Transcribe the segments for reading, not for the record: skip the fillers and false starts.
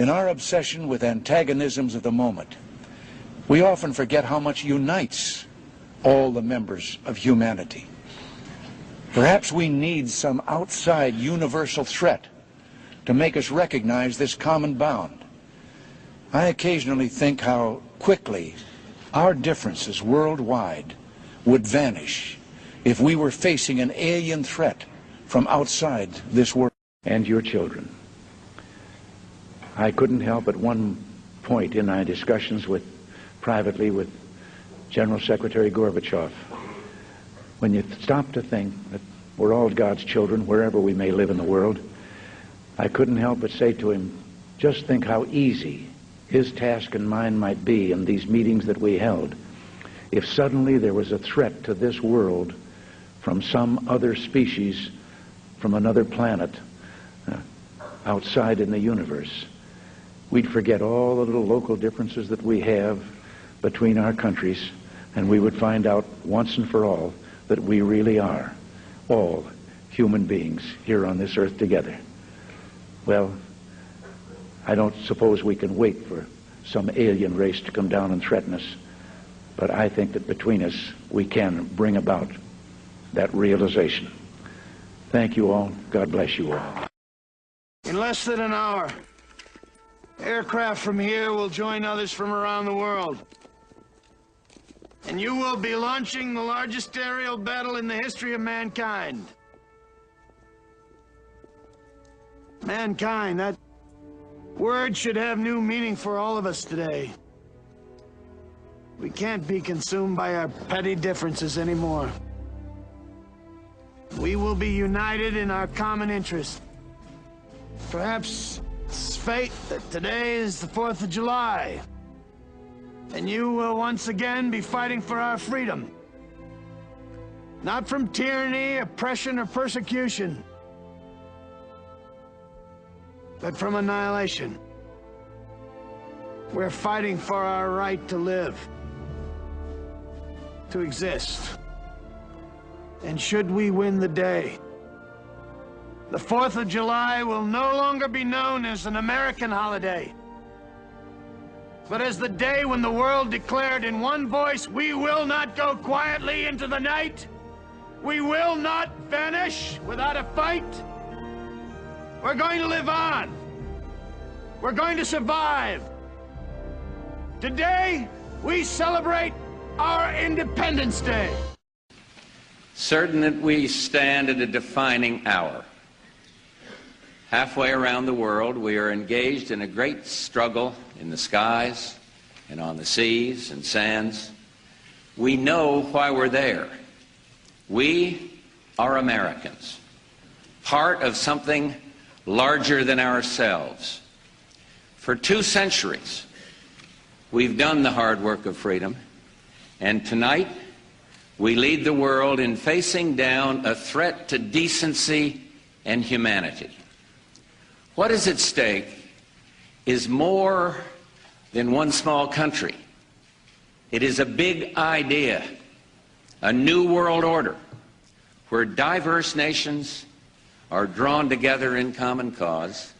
In our obsession with antagonisms of the moment, we often forget how much unites all the members of humanity. Perhaps we need some outside universal threat to make us recognize this common bound. I occasionally think how quickly our differences worldwide would vanish if we were facing an alien threat from outside this world. And your children. I couldn't help at one point in my discussions privately with General Secretary Gorbachev, when you stop to think that we're all God's children wherever we may live in the world, I couldn't help but say to him, just think how easy his task and mine might be in these meetings that we held if suddenly there was a threat to this world from some other species, from another planet, outside in the universe. We'd forget all the little local differences that we have between our countries, and we would find out once and for all that we really are all human beings here on this earth together. Well, I don't suppose we can wait for some alien race to come down and threaten us, but I think that between us we can bring about that realization. Thank you all. God bless you all. In less than an hour, aircraft from here will join others from around the world. And you will be launching the largest aerial battle in the history of mankind. Mankind, that word should have new meaning for all of us today. We can't be consumed by our petty differences anymore. We will be united in our common interest. Perhaps it's fate that today is the 4th of July, and you will once again be fighting for our freedom. Not from tyranny, oppression, or persecution, but from annihilation. We're fighting for our right to live, to exist. And should we win the day, the 4th of July will no longer be known as an American holiday, but as the day when the world declared in one voice, we will not go quietly into the night. We will not vanish without a fight. We're going to live on. We're going to survive. Today, we celebrate our Independence Day. Certain that we stand at a defining hour. Halfway around the world, we are engaged in a great struggle in the skies and on the seas and sands. We know why we're there. We are Americans, part of something larger than ourselves. For 2 centuries, we've done the hard work of freedom, and tonight, we lead the world in facing down a threat to decency and humanity. What is at stake is more than one small country. It is a big idea, a new world order, where diverse nations are drawn together in common cause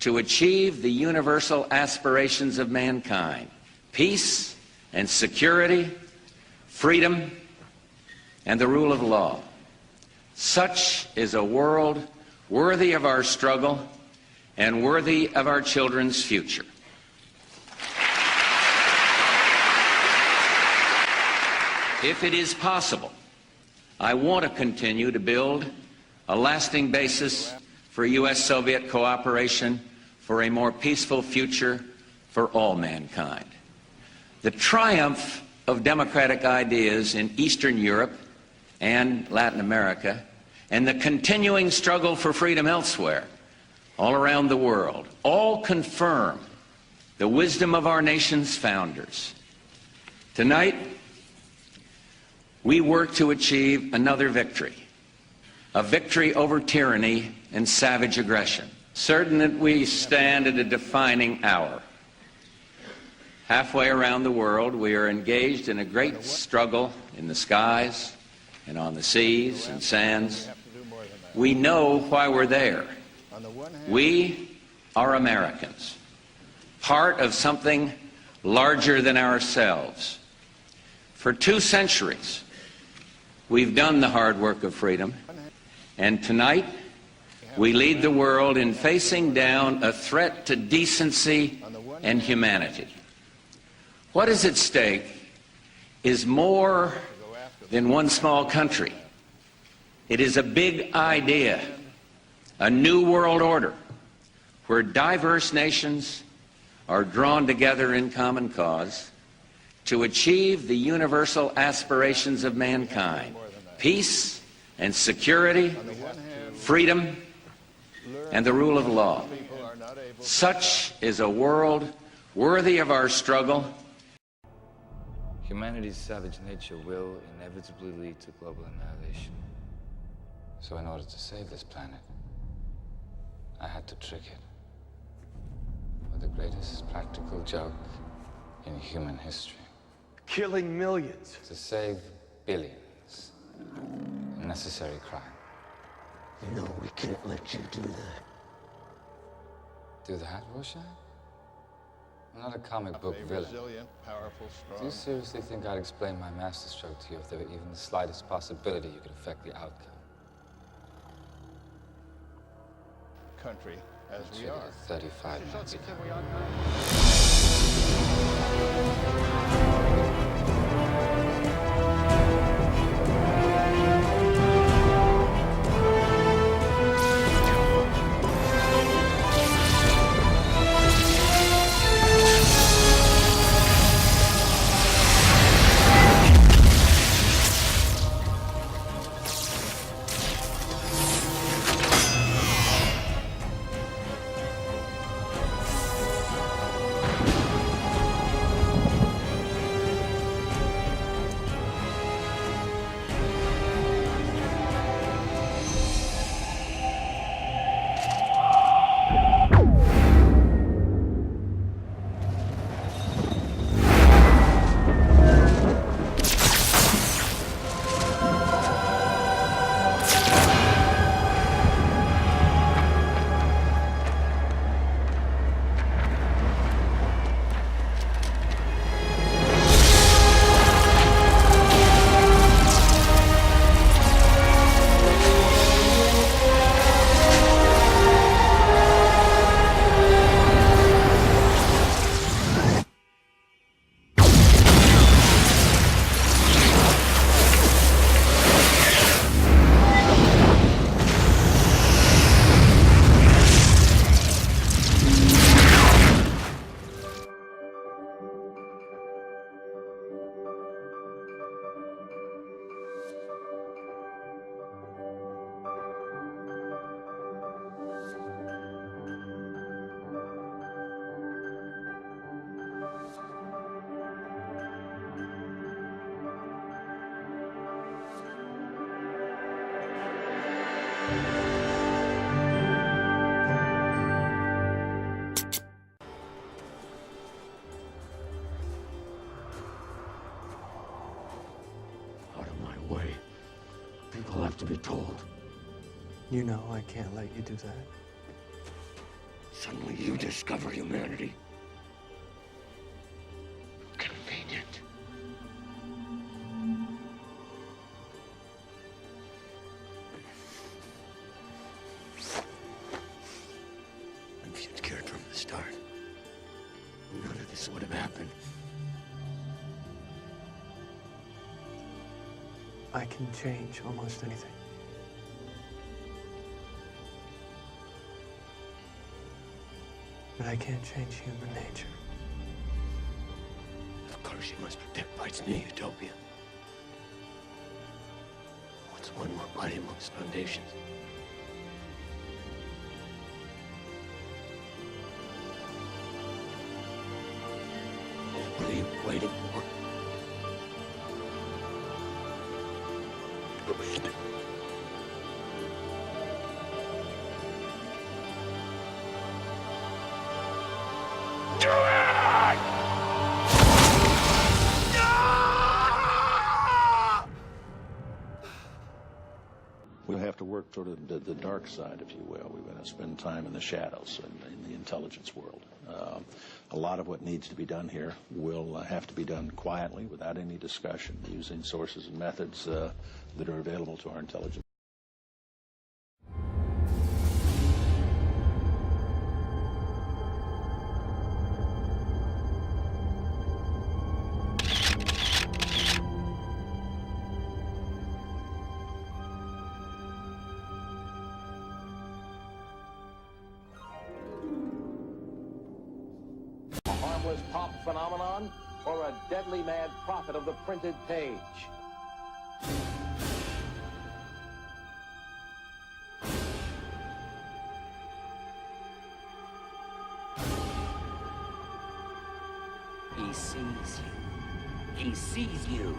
to achieve the universal aspirations of mankind: peace and security, freedom, and the rule of law. Such is a world worthy of our struggle and worthy of our children's future. If it is possible, I want to continue to build a lasting basis for U.S.-Soviet cooperation for a more peaceful future for all mankind. The triumph of democratic ideas in Eastern Europe and Latin America, and the continuing struggle for freedom elsewhere, all around the world, all confirm the wisdom of our nation's founders. Tonight, we work to achieve another victory, a victory over tyranny and savage aggression. Certain that we stand at a defining hour. Halfway around the world, we are engaged in a great struggle in the skies and on the seas and sands. We know why we're there. We are Americans, part of something larger than ourselves. For 2 centuries, we've done the hard work of freedom, and tonight we lead the world in facing down a threat to decency and humanity. What is at stake is more than one small country. It is a big idea, a new world order, where diverse nations are drawn together in common cause to achieve the universal aspirations of mankind: peace and security, freedom, and the rule of law. Such is a world worthy of our struggle. Humanity's savage nature will inevitably lead to global annihilation. So in order to save this planet, I had to trick it with the greatest practical joke in human history. Killing millions. To save billions. A necessary crime. You know we can't let you do that. Do that, Rorschach? I'm not a comic book villain. Resilient, powerful, strong. Do you seriously think I'd explain my masterstroke to you if there were even the slightest possibility you could affect the outcome? Country as we Treated are. at 35 minutes ago. Out of my way. People have to be told. You know I can't let you do that. Suddenly you discover humanity. Convenient. If you'd cared from the start, none of this would have happened. I can change almost anything. But I can't change human nature. Of course you must protect Bite's new utopia. What's one more body amongst foundations? What are you waiting for? We'll have to work sort of the dark side, if you will. We're going to spend time in the shadows in the intelligence world. A lot of what needs to be done here will have to be done quietly, without any discussion, using sources and methods that are available to our intelligence. Harmless pop phenomenon or a deadly mad prophet of the printed page? He sees you. He sees you.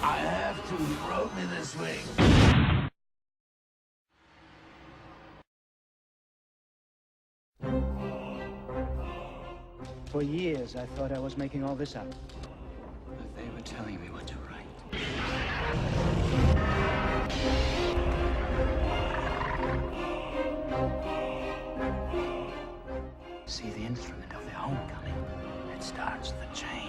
I have to. He wrote me this thing. For years, I thought I was making all this up. But they were telling me what to write. See the instrument of the homecoming. It starts the chain.